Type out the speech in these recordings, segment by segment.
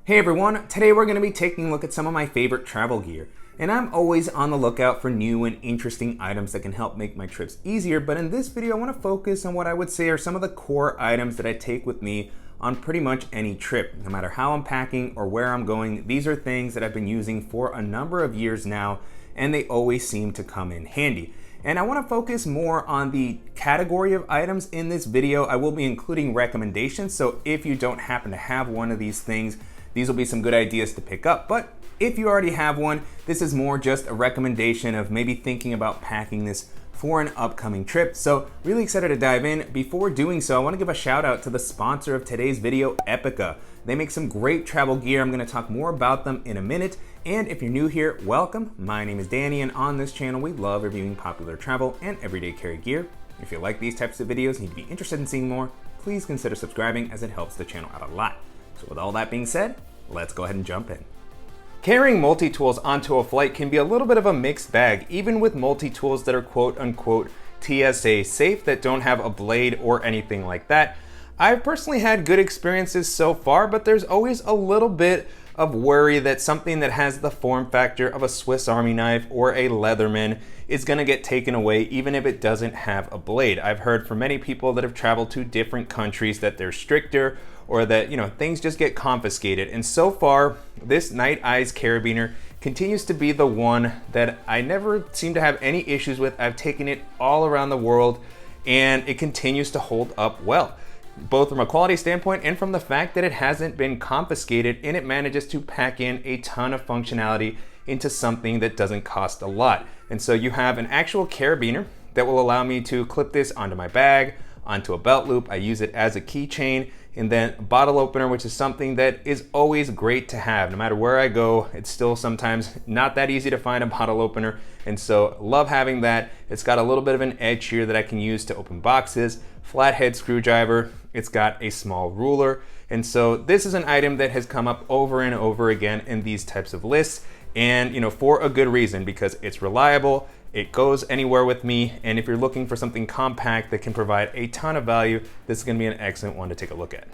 Hey everyone, today we're going to be taking a look at some of my favorite travel gear. And I'm always on the lookout for new and interesting items that can help make my trips easier, but in this video I want to focus on what I would say are some of the core items that I take with me on pretty much any trip. No matter how I'm packing or where I'm going, these are things that I've been using for a number of years now, and they always seem to come in handy. And I want to focus more on the category of items in this video. I will be including recommendations, so if you don't happen to have one of these things, these will be some good ideas to pick up. But if you already have one, this is more just a recommendation of maybe thinking about packing this for an upcoming trip. So really excited to dive in. Before doing so, I want to give a shout out to the sponsor of today's video, Epicka. They make some great travel gear. I'm going to talk more about them in a minute. And if you're new here, welcome. My name is Danny, and on this channel, we love reviewing popular travel and everyday carry gear. If you like these types of videos and you'd be interested in seeing more, please consider subscribing as it helps the channel out a lot. So with all that being said, let's go ahead and jump in. Carrying multi-tools onto a flight can be a little bit of a mixed bag, even with multi-tools that are quote unquote TSA safe, that don't have a blade or anything like that. I've personally had good experiences so far, but there's always a little bit of worry that something that has the form factor of a Swiss Army knife or a Leatherman is gonna get taken away even if it doesn't have a blade. I've heard from many people that have traveled to different countries that they're stricter, or that, things just get confiscated. And so far, this Nite Ize carabiner continues to be the one that I never seem to have any issues with. I've taken it all around the world and it continues to hold up well, both from a quality standpoint and from the fact that it hasn't been confiscated, and it manages to pack in a ton of functionality into something that doesn't cost a lot. And so you have an actual carabiner that will allow me to clip this onto my bag, onto a belt loop. I use it as a keychain. And then a bottle opener, which is something that is always great to have. No matter where I go, it's still sometimes not that easy to find a bottle opener. And so love having that. It's got a little bit of an edge here that I can use to open boxes, flathead screwdriver. It's got a small ruler. And so this is an item that has come up over and over again in these types of lists. And for a good reason, because it's reliable, it goes anywhere with me, and if you're looking for something compact that can provide a ton of value, this is gonna be an excellent one to take a look at.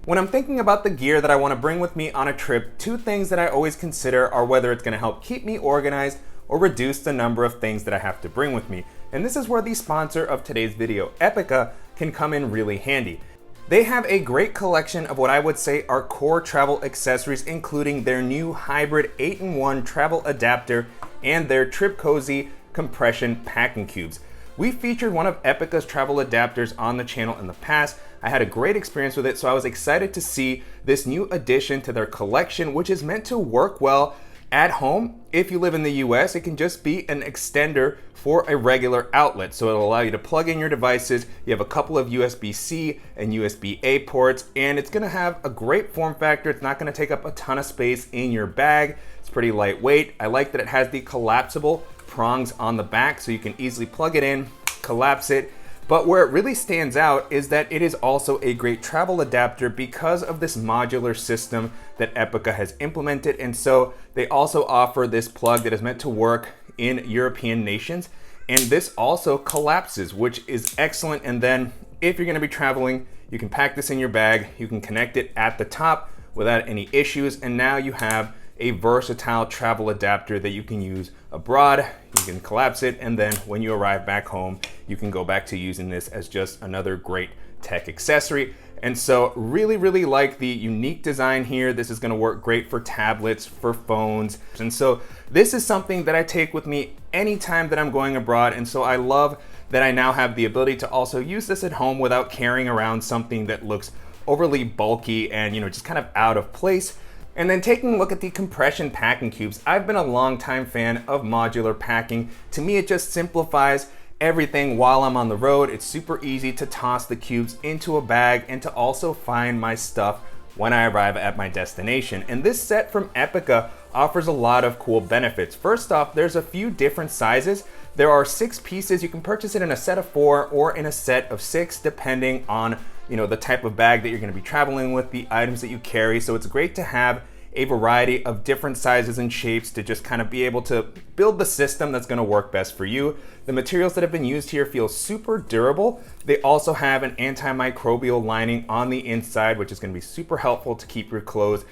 When I'm thinking about the gear that I wanna bring with me on a trip, two things that I always consider are whether it's gonna help keep me organized or reduce the number of things that I have to bring with me. And this is where the sponsor of today's video, Epicka, can come in really handy. They have a great collection of what I would say are core travel accessories, including their new hybrid 8-in-1 travel adapter and their TripCozy compression packing cubes. We featured one of Epicka's travel adapters on the channel in the past. I had a great experience with it, so I was excited to see this new addition to their collection, which is meant to work well at home. If you live in the US, it can just be an extender for a regular outlet. So it'll allow you to plug in your devices. You have a couple of USB-C and USB-A ports, and it's gonna have a great form factor. It's not gonna take up a ton of space in your bag. It's pretty lightweight. I like that it has the collapsible prongs on the back, so you can easily plug it in, collapse it. But where it really stands out is that it is also a great travel adapter because of this modular system that Epicka has implemented. And so they also offer this plug that is meant to work in European nations. And this also collapses, which is excellent. And then if you're gonna be traveling, you can pack this in your bag, you can connect it at the top without any issues. And now you have a versatile travel adapter that you can use abroad. You can collapse it, and then when you arrive back home, you can go back to using this as just another great tech accessory. And so really like the unique design here. This is gonna work great for tablets, for phones. And so this is something that I take with me anytime that I'm going abroad. And so I love that I now have the ability to also use this at home without carrying around something that looks overly bulky and just kind of out of place. And then taking a look at the compression packing cubes, I've been a longtime fan of modular packing. To me, it just simplifies everything while I'm on the road. It's super easy to toss the cubes into a bag and to also find my stuff when I arrive at my destination. And this set from Epicka offers a lot of cool benefits. First off, there's a few different sizes. There are 6 pieces. You can purchase it in a set of 4 or in a set of 6, depending on the type of bag that you're gonna be traveling with, the items that you carry. So it's great to have a variety of different sizes and shapes to just kind of be able to build the system that's going to work best for you. The materials that have been used here feel super durable. They also have an antimicrobial lining on the inside, which is going to be super helpful to keep your clothes,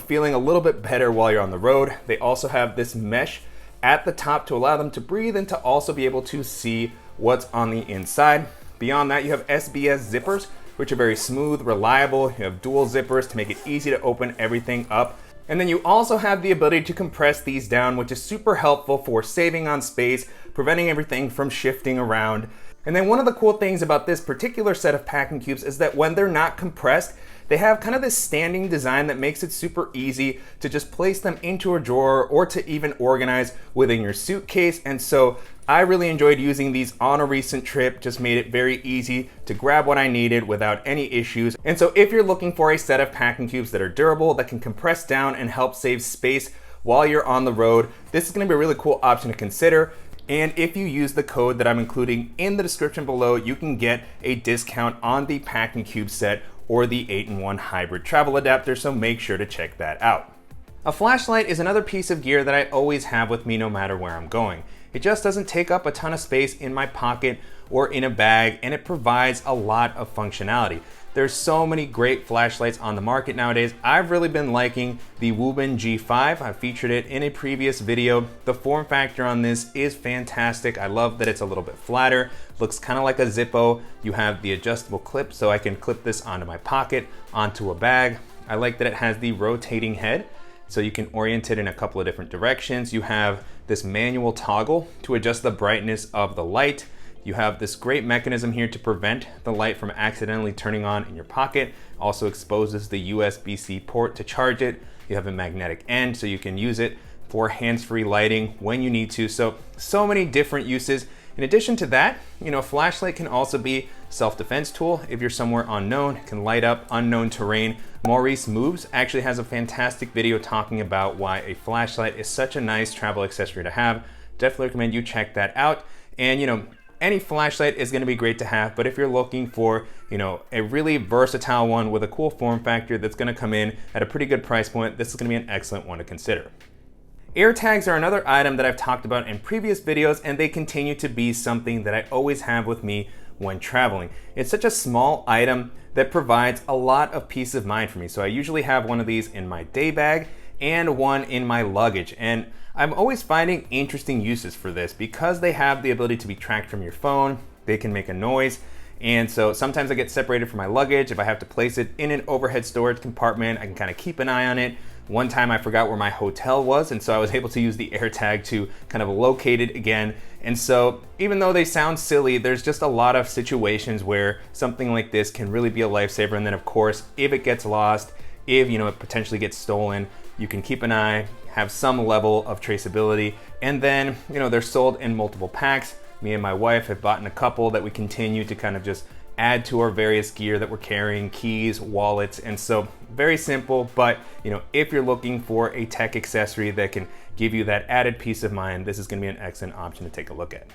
feeling a little bit better while you're on the road. They also have this mesh at the top to allow them to breathe and to also be able to see what's on the inside. Beyond that, you have SBS zippers, which are very smooth, reliable. You have dual zippers to make it easy to open everything up. And then you also have the ability to compress these down, which is super helpful for saving on space, preventing everything from shifting around. And then one of the cool things about this particular set of packing cubes is that when they're not compressed, they have kind of this standing design that makes it super easy to just place them into a drawer or to even organize within your suitcase. And so I really enjoyed using these on a recent trip, just made it very easy to grab what I needed without any issues. And so if you're looking for a set of packing cubes that are durable, that can compress down and help save space while you're on the road, this is gonna be a really cool option to consider. And if you use the code that I'm including in the description below, you can get a discount on the packing cube set or the 8-in-1 hybrid travel adapter, so make sure to check that out. A flashlight is another piece of gear that I always have with me no matter where I'm going. It just doesn't take up a ton of space in my pocket or in a bag, and it provides a lot of functionality. There's so many great flashlights on the market nowadays. I've really been liking the Wubin G5. I featured it in a previous video. The form factor on this is fantastic. I love that it's a little bit flatter, looks kind of like a Zippo. You have the adjustable clip, so I can clip this onto my pocket, onto a bag. I like that it has the rotating head, so you can orient it in a couple of different directions. You have this manual toggle to adjust the brightness of the light. You have this great mechanism here to prevent the light from accidentally turning on in your pocket. Also exposes the USB-C port to charge it. You have a magnetic end, so you can use it for hands-free lighting when you need to. So many different uses. In addition to that, a flashlight can also be self-defense tool. If you're somewhere unknown, it can light up unknown terrain. Maurice Moves actually has a fantastic video talking about why a flashlight is such a nice travel accessory to have. Definitely recommend you check that out. And any flashlight is going to be great to have, but if you're looking for, a really versatile one with a cool form factor that's going to come in at a pretty good price point, this is going to be an excellent one to consider. AirTags are another item that I've talked about in previous videos, and they continue to be something that I always have with me when traveling. It's such a small item that provides a lot of peace of mind for me. So I usually have one of these in my day bag and one in my luggage. And I'm always finding interesting uses for this because they have the ability to be tracked from your phone. They can make a noise. And so sometimes I get separated from my luggage. If I have to place it in an overhead storage compartment, I can kind of keep an eye on it. One time I forgot where my hotel was, and so I was able to use the AirTag to kind of locate it again. And so even though they sound silly, there's just a lot of situations where something like this can really be a lifesaver. And then of course, if it gets lost, if it potentially gets stolen, you can keep an eye, have some level of traceability. And then, they're sold in multiple packs. Me and my wife have bought in a couple that we continue to kind of just add to our various gear that we're carrying, keys, wallets. And so very simple, but if you're looking for a tech accessory that can give you that added peace of mind, this is going to be an excellent option to take a look at.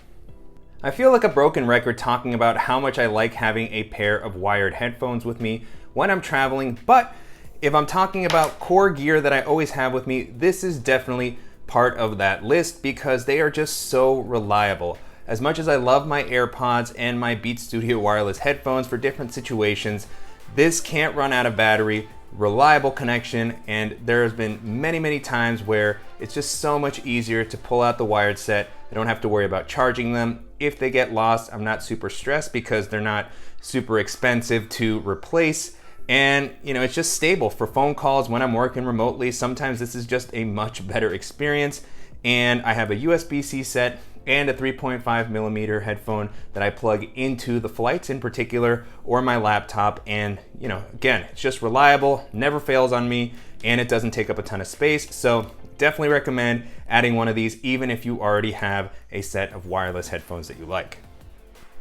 I feel like a broken record talking about how much I like having a pair of wired headphones with me when I'm traveling, but if I'm talking about core gear that I always have with me, this is definitely part of that list because they are just so reliable. As much as I love my AirPods and my Beats Studio wireless headphones for different situations, this can't run out of battery, reliable connection, and there has been many times where it's just so much easier to pull out the wired set. I don't have to worry about charging them. If they get lost, I'm not super stressed because they're not super expensive to replace. And it's just stable for phone calls when I'm working remotely. Sometimes this is just a much better experience. And I have a USB-C set and a 3.5mm headphone that I plug into the flights in particular or my laptop. And again, it's just reliable, never fails on me, and it doesn't take up a ton of space. So definitely recommend adding one of these even if you already have a set of wireless headphones that you like.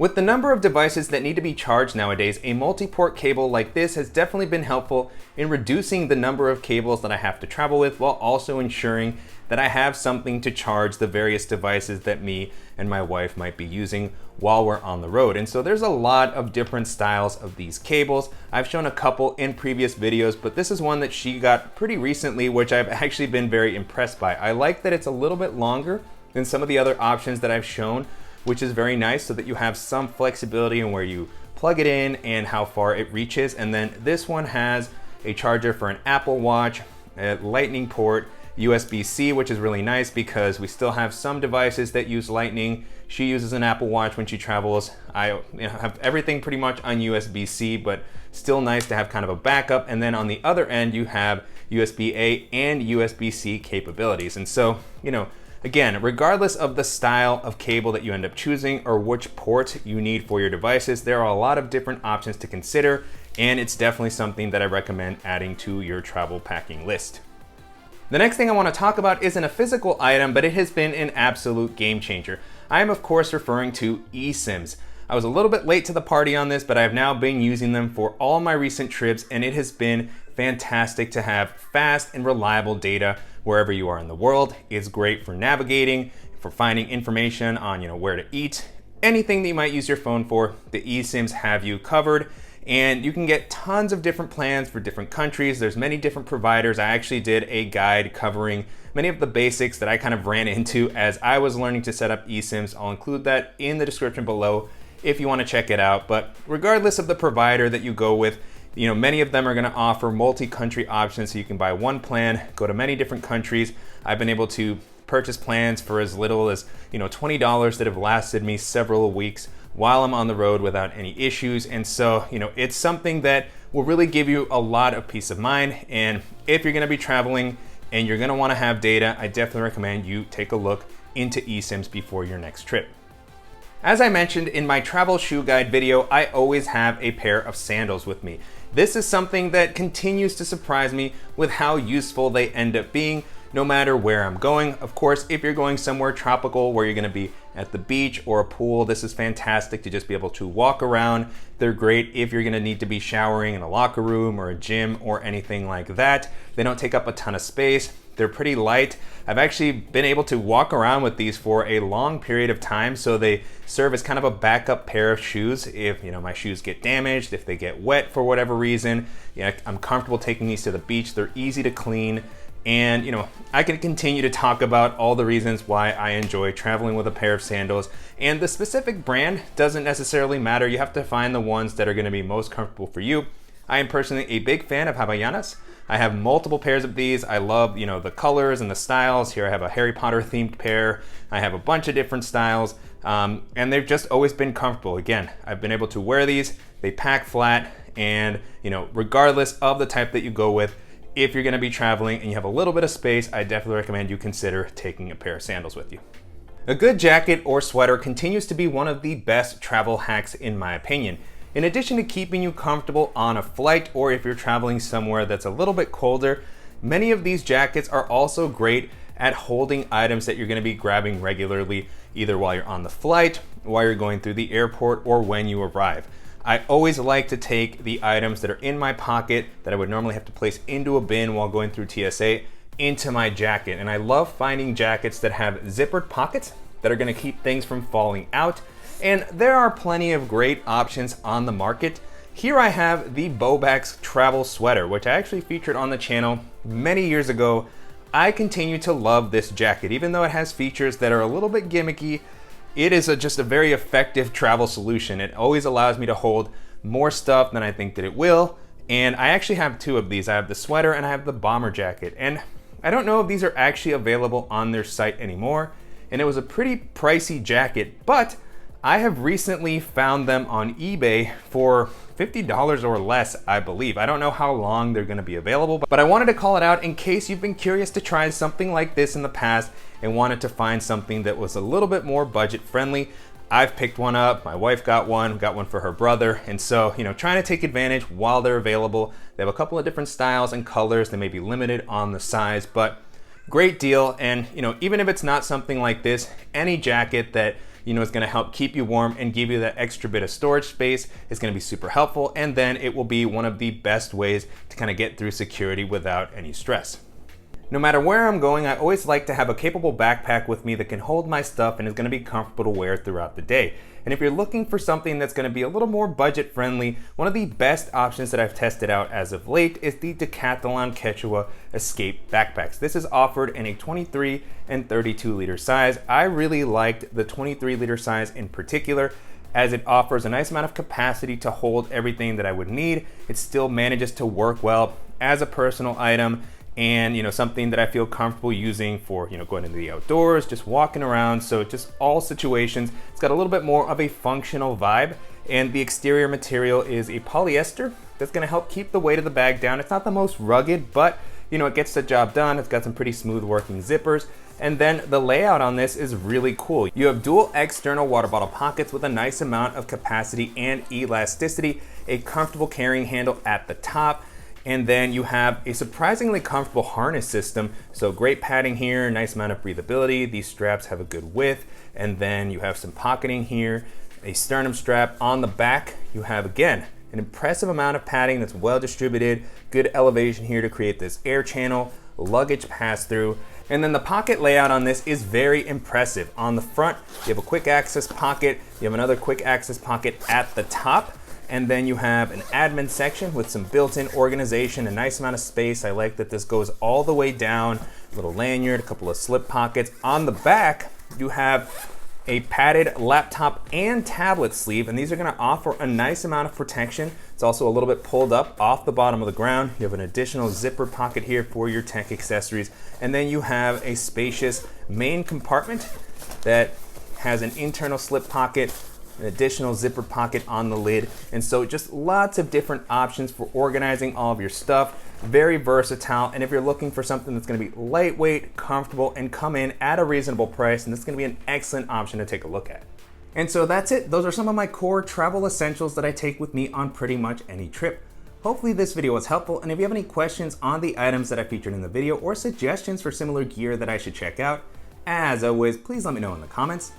With the number of devices that need to be charged nowadays, a multi-port cable like this has definitely been helpful in reducing the number of cables that I have to travel with, while also ensuring that I have something to charge the various devices that me and my wife might be using while we're on the road. And so there's a lot of different styles of these cables. I've shown a couple in previous videos, but this is one that she got pretty recently, which I've actually been very impressed by. I like that it's a little bit longer than some of the other options that I've shown, which is very nice, so that you have some flexibility in where you plug it in and how far it reaches. And then this one has a charger for an Apple Watch, a Lightning port, USB-C, which is really nice because we still have some devices that use Lightning. She uses an Apple Watch when she travels. I have everything pretty much on USB-C, but still nice to have kind of a backup. And then on the other end, you have USB-A and USB-C capabilities. And so, again, regardless of the style of cable that you end up choosing or which port you need for your devices, there are a lot of different options to consider, and it's definitely something that I recommend adding to your travel packing list. The next thing I want to talk about isn't a physical item, but it has been an absolute game changer. I am of course referring to eSims. I was a little bit late to the party on this, but I have now been using them for all my recent trips, and it has been fantastic to have fast and reliable data wherever you are in the world. It's great for navigating, for finding information on where to eat, anything that you might use your phone for. The eSims have you covered, and you can get tons of different plans for different countries. There's many different providers. I actually did a guide covering many of the basics that I kind of ran into as I was learning to set up eSims. I'll include that in the description below if you want to check it out. But regardless of the provider that you go with, many of them are going to offer multi-country options, so you can buy one plan, go to many different countries. I've been able to purchase plans for as little as $20 that have lasted me several weeks while I'm on the road without any issues. And so it's something that will really give you a lot of peace of mind. And if you're going to be traveling and you're going to want to have data, I definitely recommend you take a look into eSims before your next trip. As I mentioned in my travel shoe guide video, I always have a pair of sandals with me. This is something that continues to surprise me with how useful they end up being no matter where I'm going. Of course, if you're going somewhere tropical where you're gonna be at the beach or a pool, this is fantastic to just be able to walk around. They're great if you're gonna need to be showering in a locker room or a gym or anything like that. They don't take up a ton of space. They're pretty light. I've actually been able to walk around with these for a long period of time, so they serve as kind of a backup pair of shoes if my shoes get damaged, if they get wet for whatever reason. I'm comfortable taking these to the beach. They're easy to clean, and I can continue to talk about all the reasons why I enjoy traveling with a pair of sandals. And the specific brand doesn't necessarily matter. You have to find the ones that are going to be most comfortable for you. I am personally a big fan of Havaianas. I have multiple pairs of these. I love, the colors and the styles. Here I have a Harry Potter themed pair. I have a bunch of different styles, and they've just always been comfortable. Again, I've been able to wear these. They pack flat, and regardless of the type that you go with, if you're gonna be traveling and you have a little bit of space, I definitely recommend you consider taking a pair of sandals with you. A good jacket or sweater continues to be one of the best travel hacks in my opinion. In addition to keeping you comfortable on a flight, or if you're traveling somewhere that's a little bit colder, many of these jackets are also great at holding items that you're going to be grabbing regularly, either while you're on the flight, while you're going through the airport, or when you arrive. I always like to take the items that are in my pocket that I would normally have to place into a bin while going through TSA into my jacket. And I love finding jackets that have zippered pockets that are going to keep things from falling out. And there are plenty of great options on the market. Here I have the Bobax travel sweater, which I actually featured on the channel many years ago. I continue to love this jacket, even though it has features that are a little bit gimmicky. It is just a very effective travel solution. It always allows me to hold more stuff than I think that it will. And I actually have two of these. I have the sweater and I have the bomber jacket. And I don't know if these are actually available on their site anymore. And it was a pretty pricey jacket, but I have recently found them on eBay for $50 or less, I believe. I don't know how long they're gonna be available, but I wanted to call it out in case you've been curious to try something like this in the past and wanted to find something that was a little bit more budget friendly. I've picked one up, my wife got one for her brother, and so, trying to take advantage while they're available. They have a couple of different styles and colors. They may be limited on the size, but great deal. And even if it's not something like this, any jacket that is gonna help keep you warm and give you that extra bit of storage space. It's gonna be super helpful, and then it will be one of the best ways to kind of get through security without any stress. No matter where I'm going, I always like to have a capable backpack with me that can hold my stuff and is going to be comfortable to wear throughout the day. And if you're looking for something that's going to be a little more budget friendly, one of the best options that I've tested out as of late is the Decathlon Quechua Escape backpacks. This is offered in a 23 and 32 liter size. I really liked the 23 liter size in particular, as it offers a nice amount of capacity to hold everything that I would need. It still manages to work well as a personal item, and something that I feel comfortable using for going into the outdoors, just walking around. So just all situations. It's got a little bit more of a functional vibe, and the exterior material is a polyester that's going to help keep the weight of the bag down. It's not the most rugged, but it gets the job done. It's got some pretty smooth working zippers. And then the layout on this is really cool. You have dual external water bottle pockets with a nice amount of capacity and elasticity, a comfortable carrying handle at the top, and then you have a surprisingly comfortable harness system. So great padding here, nice amount of breathability. These straps have a good width, and then you have some pocketing here, a sternum strap. On the back, you have, again, an impressive amount of padding that's well distributed, good elevation here to create this air channel, luggage pass-through. And then the pocket layout on this is very impressive. On the front, you have a quick access pocket, you have another quick access pocket at the top, and then you have an admin section with some built-in organization, a nice amount of space. I like that this goes all the way down, a little lanyard, a couple of slip pockets. On the back, you have a padded laptop and tablet sleeve, and these are gonna offer a nice amount of protection. It's also a little bit pulled up off the bottom of the ground. You have an additional zipper pocket here for your tech accessories, and then you have a spacious main compartment that has an internal slip pocket, an additional zipper pocket on the lid. And so just lots of different options for organizing all of your stuff. Very versatile. And if you're looking for something that's going to be lightweight, comfortable, and come in at a reasonable price, and this is going to be an excellent option to take a look at. And so that's it. Those are some of my core travel essentials that I take with me on pretty much any trip. Hopefully this video was helpful, and if you have any questions on the items that I featured in the video or suggestions for similar gear that I should check out, as always, please let me know in the comments.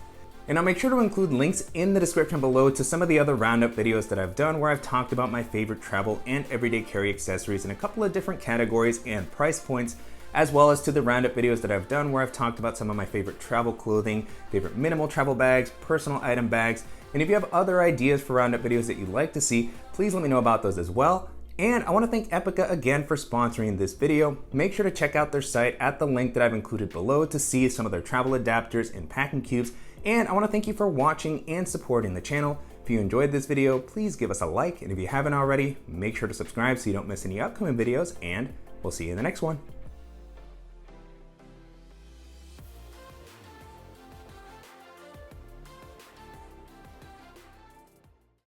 And I'll make sure to include links in the description below to some of the other roundup videos that I've done where I've talked about my favorite travel and everyday carry accessories in a couple of different categories and price points, as well as to the roundup videos that I've done where I've talked about some of my favorite travel clothing, favorite minimal travel bags, personal item bags. And if you have other ideas for roundup videos that you'd like to see, please let me know about those as well. And I want to thank Epicka again for sponsoring this video. Make sure to check out their site at the link that I've included below to see some of their travel adapters and packing cubes. And I want to thank you for watching and supporting the channel. If you enjoyed this video, please give us a like. And if you haven't already, make sure to subscribe so you don't miss any upcoming videos. And we'll see you in the next one.